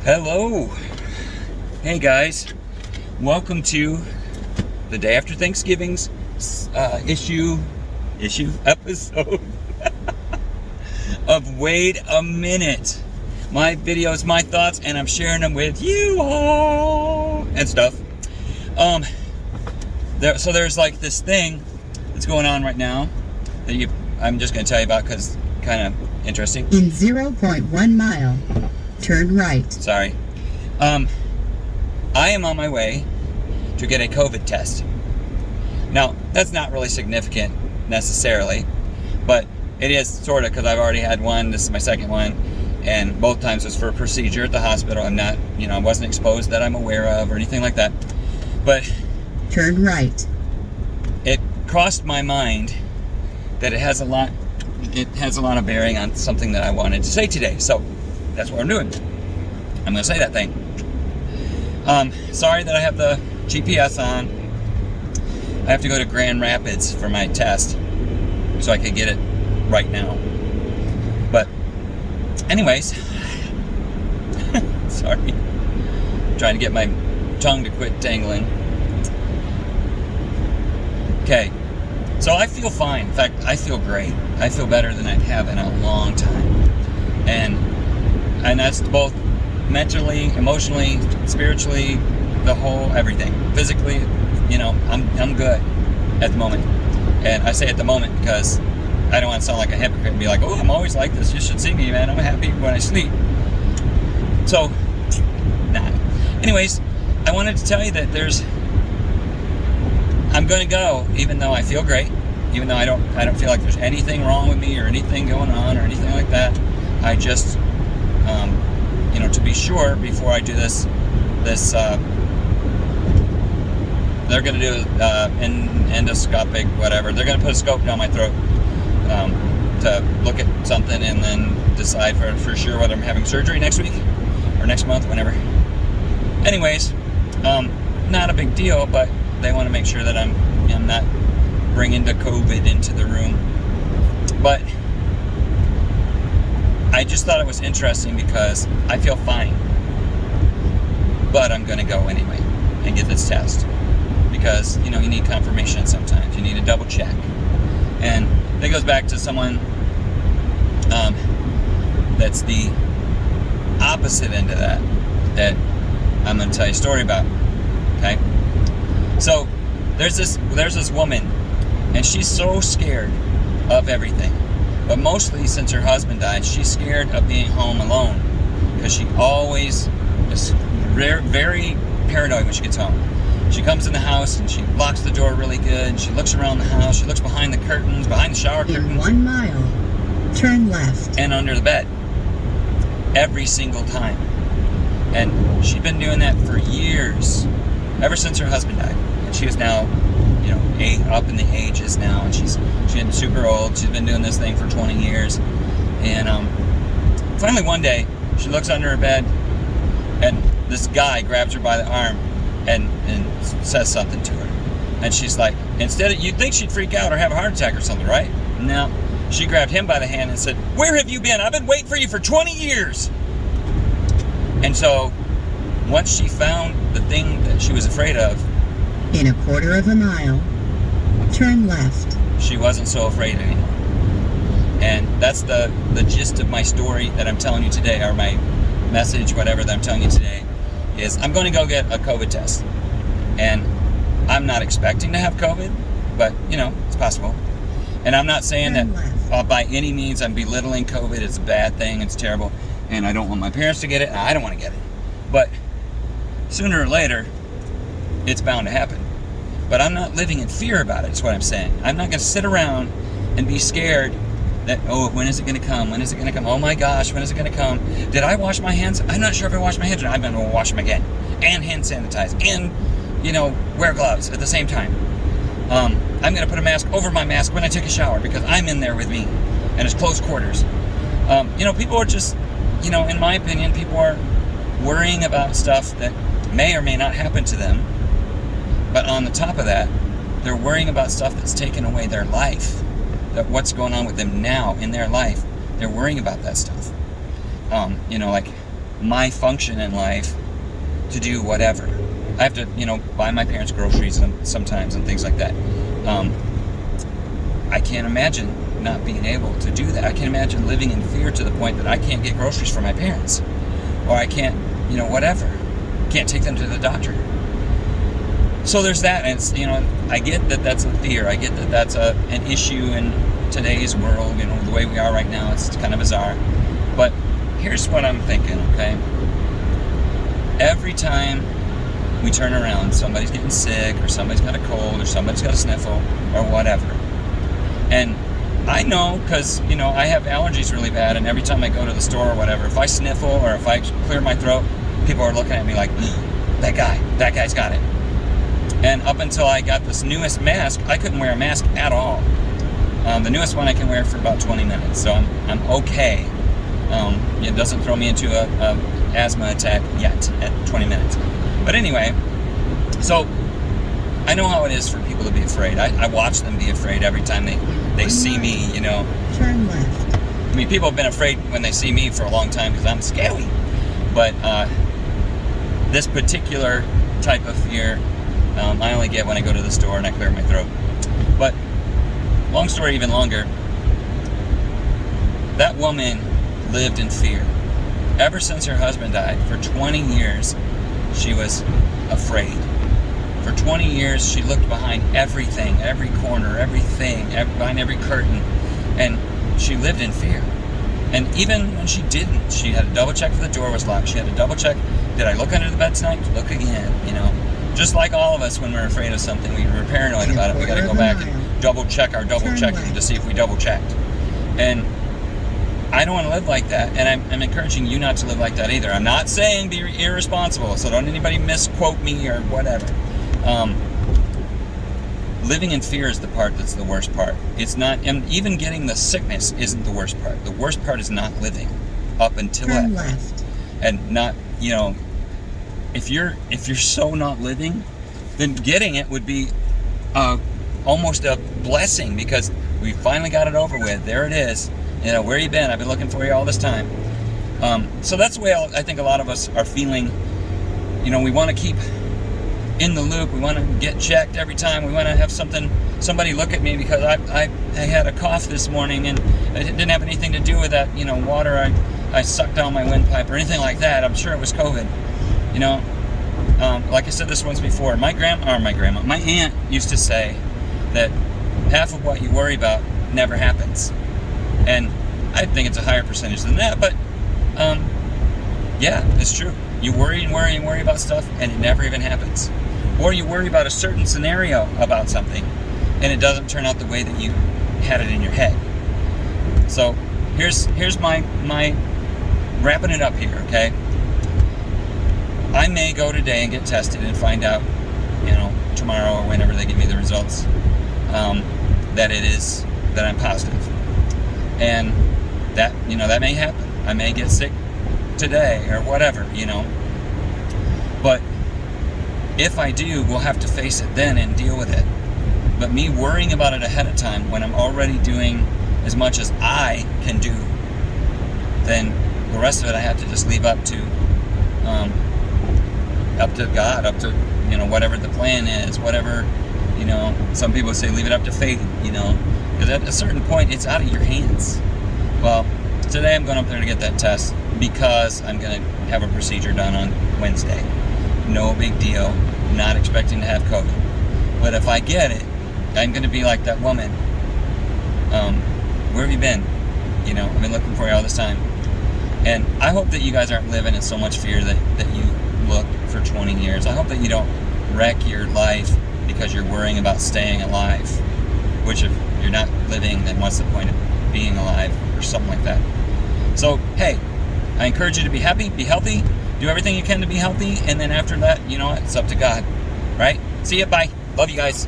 Hello. Hey guys. Welcome to the day after Thanksgiving's episode of Wait a Minute. My videos, my thoughts, and I'm sharing them with you all and stuff. So there's like this thing that's going on right now that I'm just going to tell you about because it's kind of interesting. In 0.1 mile, turn right. Sorry. I am on my way to get a COVID test. Now, that's not really significant necessarily, but it is sort of because I've already had one. This is my second one, and both times was for a procedure at the hospital. I'm not, I wasn't exposed that I'm aware of or anything like that. But turn right. It crossed my mind that it has a lot of bearing on something that I wanted to say today. So that's what I'm doing. I'm going to say that thing. Sorry that I have the GPS on. I have to go to Grand Rapids for my test so I can get it right now. But anyways, sorry. I'm trying to get my tongue to quit dangling. Okay. So I feel fine. In fact, I feel great. I feel better than I have in a long time. And that's both mentally, emotionally, spiritually, the whole everything. Physically, I'm good at the moment. And I say at the moment because I don't want to sound like a hypocrite and be like, oh, I'm always like this. You should see me, man. I'm happy when I sleep. So, nah. Anyways, I wanted to tell you that I'm going to go, even though I feel great, even though I don't feel like there's anything wrong with me or anything going on or anything like that. I just, to be sure before I do this, they're going to do endoscopic, whatever. They're going to put a scope down my throat to look at something and then decide for sure whether I'm having surgery next week or next month, whenever. Anyways, not a big deal, but they want to make sure that I'm not bringing the COVID into the room. But I just thought it was interesting because I feel fine. But I'm going to go anyway and get this test. Because, you need confirmation sometimes. You need to double check. And that goes back to someone that's the opposite end of that I'm going to tell you a story about. Okay? So there's this woman, and she's so scared of everything. But mostly since her husband died, she's scared of being home alone because she always is very paranoid when she gets home. She comes in the house and she locks the door really good. She looks around the house. She looks behind the curtains, behind the shower curtains. In 1 mile, turn left. And under the bed. Every single time. And she'd been doing that for years. Ever since her husband died. And she is now, up in the ages now. And she's getting super old. She's been doing this thing for 20 years. And finally one day, she looks under her bed. And this guy grabs her by the arm and says something to her. And she's like, you'd think she'd freak out or have a heart attack or something, right? No. She grabbed him by the hand and said, "Where have you been? I've been waiting for you for 20 years. And so, once she found the thing that she was afraid of, in 1/4 mile, turn left. She wasn't so afraid anymore. And that's the gist of my story that I'm telling you today, or my message, whatever that I'm telling you today, is I'm going to go get a COVID test. And I'm not expecting to have COVID, but, it's possible. And I'm not saying that by any means I'm belittling COVID. It's a bad thing. It's terrible. And I don't want my parents to get it. And I don't want to get it. But sooner or later, it's bound to happen. But I'm not living in fear about it, is what I'm saying. I'm not going to sit around and be scared that, when is it going to come? When is it going to come? Oh my gosh, when is it going to come? Did I wash my hands? I'm not sure if I washed my hands or not. I'm going to wash them again. And hand sanitize. And, wear gloves at the same time. I'm going to put a mask over my mask when I take a shower because I'm in there with me. And it's close quarters. People are just, in my opinion, people are worrying about stuff that may or may not happen to them. But on the top of that, they're worrying about stuff that's taken away their life. That what's going on with them now in their life. They're worrying about that stuff. Like my function in life to do whatever. I have to, buy my parents groceries sometimes and things like that. I can't imagine not being able to do that. I can't imagine living in fear to the point that I can't get groceries for my parents, or I can't, whatever. Can't take them to the doctor. So there's that, and it's, I get that that's a fear. I get that that's an issue in today's world, the way we are right now. It's kind of bizarre. But here's what I'm thinking, okay? Every time we turn around, somebody's getting sick, or somebody's got a cold, or somebody's got a sniffle, or whatever. And I know, because, I have allergies really bad, and every time I go to the store or whatever, if I sniffle or if I clear my throat, people are looking at me like, that guy's got it. And up until I got this newest mask, I couldn't wear a mask at all. The newest one I can wear for about 20 minutes, so I'm okay. It doesn't throw me into a asthma attack yet at 20 minutes. But anyway, so I know how it is for people to be afraid. I watch them be afraid every time they see me, Turn left. I mean, people have been afraid when they see me for a long time because I'm scary. But this particular type of fear, I only get when I go to the store and I clear my throat. But long story even longer, that woman lived in fear. Ever since her husband died, for 20 years, she was afraid. For 20 years, she looked behind everything, every corner, everything, behind every curtain, and she lived in fear. And even when she didn't, she had to double check if the door was locked. She had to double check, did I look under the bed tonight? Look again, Just like all of us when we're afraid of something, we're paranoid about it. We got to go back and double check our double checking to see if we double checked. And I don't want to live like that, and I'm encouraging you not to live like that either. I'm not saying be irresponsible, so don't anybody misquote me or whatever. Living in fear is the part that's the worst part. It's not, and even getting the sickness isn't the worst part. The worst part is not living up until Turn that point. left. And not, if you're so not living, then getting it would be almost a blessing, because we finally got it over with. There it is. Where you been? I've been looking for you all this time. So that's the way I think a lot of us are feeling. We want to keep in the loop. We want to get checked every time. We want to have somebody look at me because I had a cough this morning and it didn't have anything to do with that, water I sucked down my windpipe or anything like that. I'm sure it was COVID. Like I said this once before, my aunt used to say that half of what you worry about never happens. And I think it's a higher percentage than that, but yeah, it's true. You worry and worry and worry about stuff and it never even happens. Or you worry about a certain scenario about something and it doesn't turn out the way that you had it in your head. So here's my wrapping it up here, okay? I may go today and get tested and find out, tomorrow or whenever they give me the results, that I'm positive. And that, that may happen. I may get sick today or whatever, But if I do, we'll have to face it then and deal with it. But me worrying about it ahead of time when I'm already doing as much as I can do, then the rest of it I have to just leave up to God, up to, whatever the plan is, whatever, some people say leave it up to faith, because at a certain point it's out of your hands. Well, today I'm going up there to get that test because I'm going to have a procedure done on Wednesday. No big deal, not expecting to have COVID. But if I get it, I'm going to be like that woman. Where have you been? I've been looking for you all this time. And I hope that you guys aren't living in so much fear that you look for 20 years. I hope that you don't wreck your life because you're worrying about staying alive. Which if you're not living, then what's the point of being alive or something like that? So, hey, I encourage you to be happy, be healthy, do everything you can to be healthy, and then after that, it's up to God, right? See ya, bye. Love you guys.